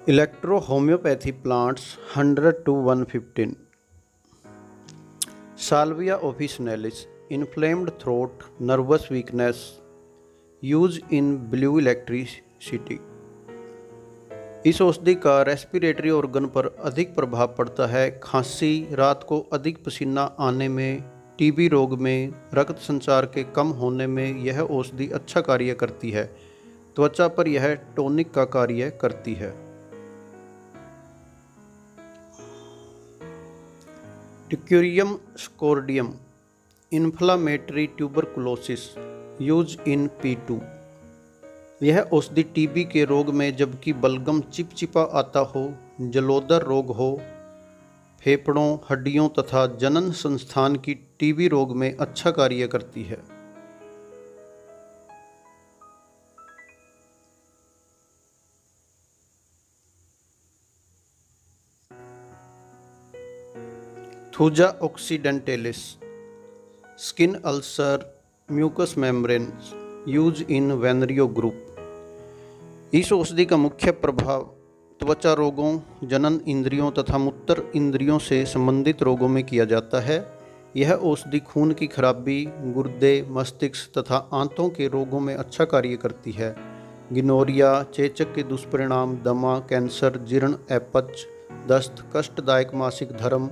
Electro homeopathy plants 100 to 115. Salvia officinalis, inflamed throat, nervous weakness, use in blue electricity. इस औषधि का respiratory organ पर अधिक प्रभाव पड़ता है। खांसी, रात को अधिक पसीना आने में, टीबी रोग में, रक्त संचार के कम होने में यह औषधि अच्छा कार्य करती है। त्वचा पर यह टॉनिक का कार्य करती है। Teucrium scordium, inflammatory tuberculosis, use in P2। यह औषधि टीबी के रोग में, जबकि बलगम चिपचिपा आता हो, जलोदर रोग हो, फेफड़ों, हड्डियों तथा जनन संस्थान की टीबी रोग में अच्छा कार्य करती है। Thuja occidentalis, skin ulcer, mucous membrane, use in venereal group. इस औषधि का मुख्य प्रभाव त्वचा रोगों, जनन इंद्रियों तथा मूत्र इंद्रियों से संबंधित रोगों में किया जाता है। यह औषधि खून की खराबी, गुर्दे, मस्तिष्क तथा आंतों के रोगों में अच्छा कार्य करती है। गिनोरिया, चेचक के दुष्परिणाम, दमा, कैंसर, जीर्ण अपच, दस्त, कष्टदायक मासिक धर्म,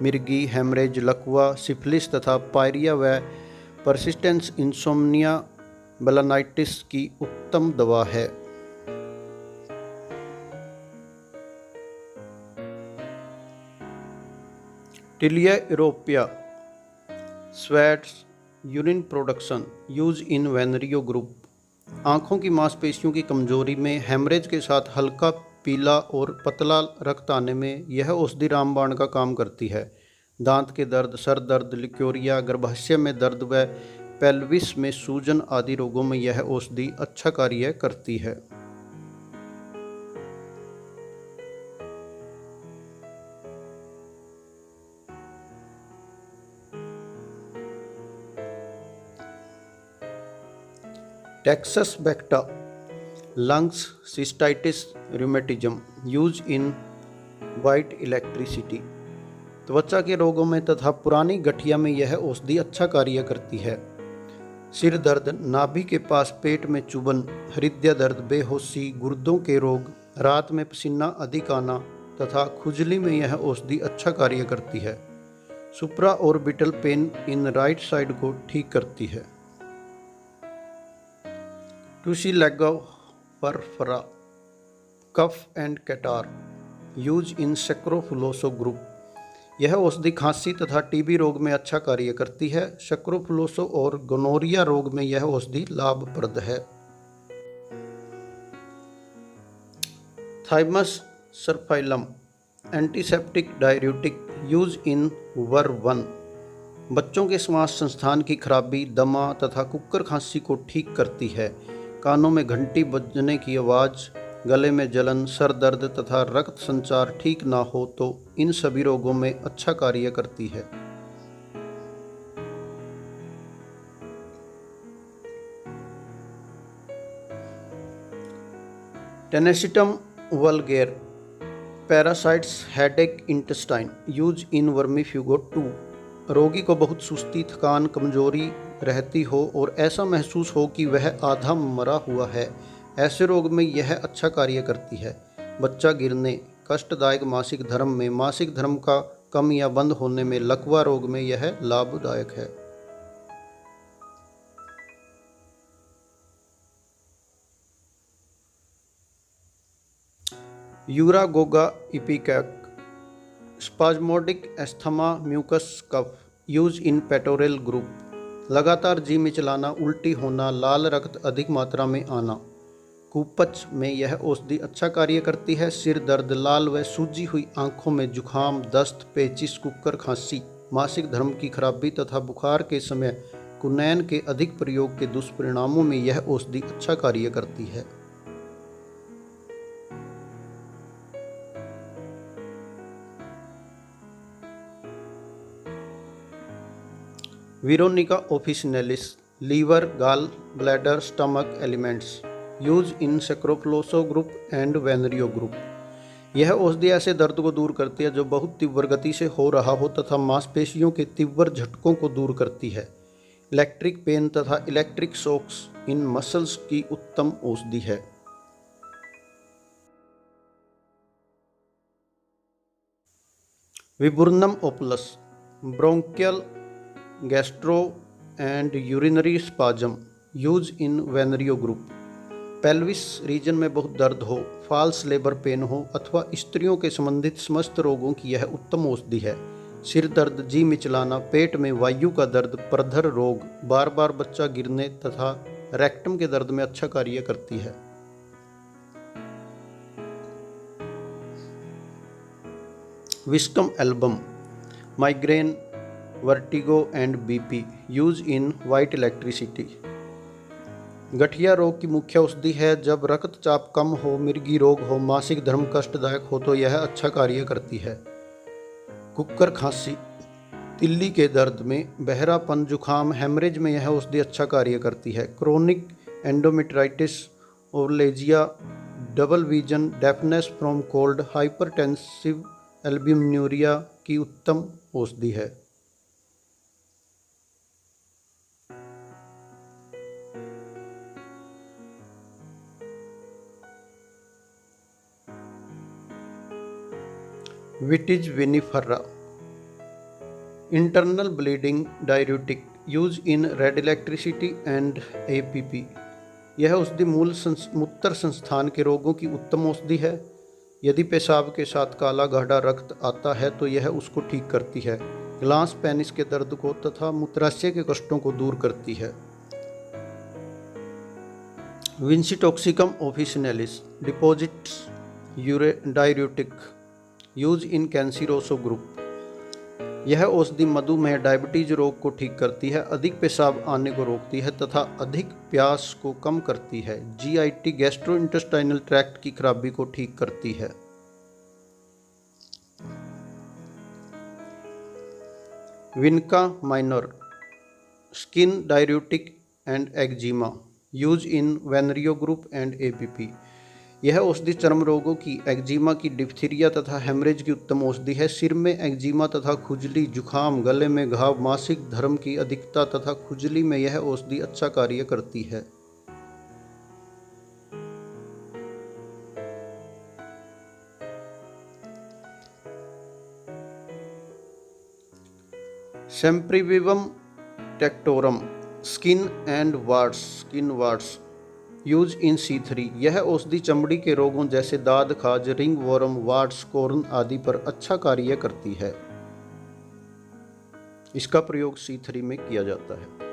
मिर्गी, हेमरेज, लकवा, सिफिलिस तथा पायरिया व परसिस्टेंस इंसोम्निया बेलानाइटिस की उत्तम दवा है। Tilia europaea, sweats, urine production, use in venereal group. आँखों की मांसपेशियों की कमजोरी में, हेमरेज के साथ हल्का पीला और पतला रक्त आने में यह औषधि रामबाण का काम करती है। दांत के दर्द, सर दर्द, लिक्योरिया, गर्भाशय में दर्द व पेल्विस में सूजन आदि रोगों में यह औषधि अच्छा कार्य करती है। Taxus baccata, lungs, cystitis, rheumatism, use in white electricity. त्वचा के रोगों में तथा पुरानी गठिया में यह औषधि अच्छा कार्य करती है। सिर दर्द, नाभि के पास पेट में चुभन, हृदय दर्द, बेहोशी, गुर्दों के रोग, रात में पसीना अधिक आना तथा खुजली में यह औषधि अच्छा कार्य करती है। Supra orbital pain in right side को ठीक करती है। Tussilago farfara, cough and catarrh, use in scrofulous group. यह औषधि खांसी तथा टीबी रोग में अच्छा कार्य करती है। सैक्रोफुलोसो और गोनोरिया रोग में यह औषधि लाभप्रद है। Thymus serpyllum, antiseptic diuretic, use in वर1। बच्चों के श्वास संस्थान की खराबी, दमा तथा कुक्कर खांसी को ठीक करती है। कानों में घंटी बजने की आवाज़, गले में जलन, सर दर्द तथा रक्त संचार ठीक ना हो तो इन सभी रोगों में अच्छा कार्य करती है। Tanacetum vulgare, parasites, headache, intestine, use in vermifuge 2। रोगी को बहुत सुस्ती, थकान, कमजोरी रहती हो और ऐसा महसूस हो कि वह आधा मरा हुआ है, ऐसे रोग में यह अच्छा कार्य करती है। बच्चा गिरने, कष्टदायक मासिक धर्म में, मासिक धर्म का कम या बंद होने में, लकवा रोग में यह लाभदायक है। Uragoga ipecac, spasmodic asthma, mucus cough, use in pectoral group. लगातार जी मिचलाना, उल्टी होना, लाल रक्त अधिक मात्रा में आना, कुपच में यह औषधि अच्छा कार्य करती है। सिर दर्द, लाल व सूजी हुई आंखों में जुखाम, दस्त, पेचिश, कुक्कर खांसी, मासिक धर्म की खराबी तथा बुखार के समय कुनैन के अधिक प्रयोग के दुष्परिणामों में यह औषधि अच्छा कार्य करती है। Veronica officinalis, liver, gall bladder, stomach elements, use in scrofulous group and venereal group. यह औषधि ऐसे दर्द को दूर करती है जो बहुत तीव्र गति से हो रहा हो तथा मांसपेशियों के तीव्र झटकों को दूर करती है। इलेक्ट्रिक पेन तथा इलेक्ट्रिक शॉक्स इन मसल्स की उत्तम औषधि है। Viburnum opulus bronchial gastro and urinary spasm use in venereal group. Pelvis region में बहुत दर्द हो, फॉल्स लेबर पेन हो अथवा स्त्रियों के संबंधित समस्त रोगों की यह उत्तम औषधि है। सिर दर्द, जी मिचलाना, पेट में वायु का दर्द, प्रधर रोग, बार बार बच्चा गिरने तथा रेक्टम के दर्द में अच्छा कार्य करती है। Viscum album migraine, vertigo and BP use in white electricity. गठिया रोग की मुख्य औषधि है। जब रक्तचाप कम हो, मिर्गी रोग हो, मासिक धर्म कष्टदायक हो तो यह अच्छा कार्य करती है। कुक्कर खांसी, तिल्ली के दर्द में, बहरापन, जुखाम, हेमरेज में यह औषधि अच्छा कार्य करती है। Chronic endometritis, ovalgia, double vision, deafness from cold, hypertensive albuminuria की उत्तम औषधि है। Vitis vinifera internal bleeding diuretic use in red electricity and APP. यह औषधि मूत्र संस्थान के रोगों की उत्तम औषधि है। यदि पेशाब के साथ काला गाढ़ा रक्त आता है तो यह उसको ठीक करती है। ग्लास पेनिस के दर्द को तथा मूत्राशय के कष्टों को दूर करती है। Vincetoxicum officinalis deposits diuretic use in cancerous group. यह औषधि मधुमेह, डायबिटीज रोग को ठीक करती है, अधिक पेशाब आने को रोकती है तथा अधिक प्यास को कम करती है। जीआईटी गैस्ट्रोइंटेस्टाइनल ट्रैक्ट की खराबी को ठीक करती है। Vinca minor skin diuretic and eczema use in venereal group and APP. यह औषधि चर्म रोगों की, एक्जिमा की, डिप्थीरिया तथा हेमरेज की उत्तम औषधि है। सिर में एक्जिमा तथा खुजली, जुखाम, गले में घाव, मासिक धर्म की अधिकता तथा खुजली में यह औषधि अच्छा कार्य करती है। Sempervivum tectorum skin and warts use in C3। यह औषधि चमड़ी के रोगों जैसे दाद, खाज, रिंग वॉर्म, वार्ड्स, कॉर्न आदि पर अच्छा कार्य करती है। इसका प्रयोग C3 में किया जाता है।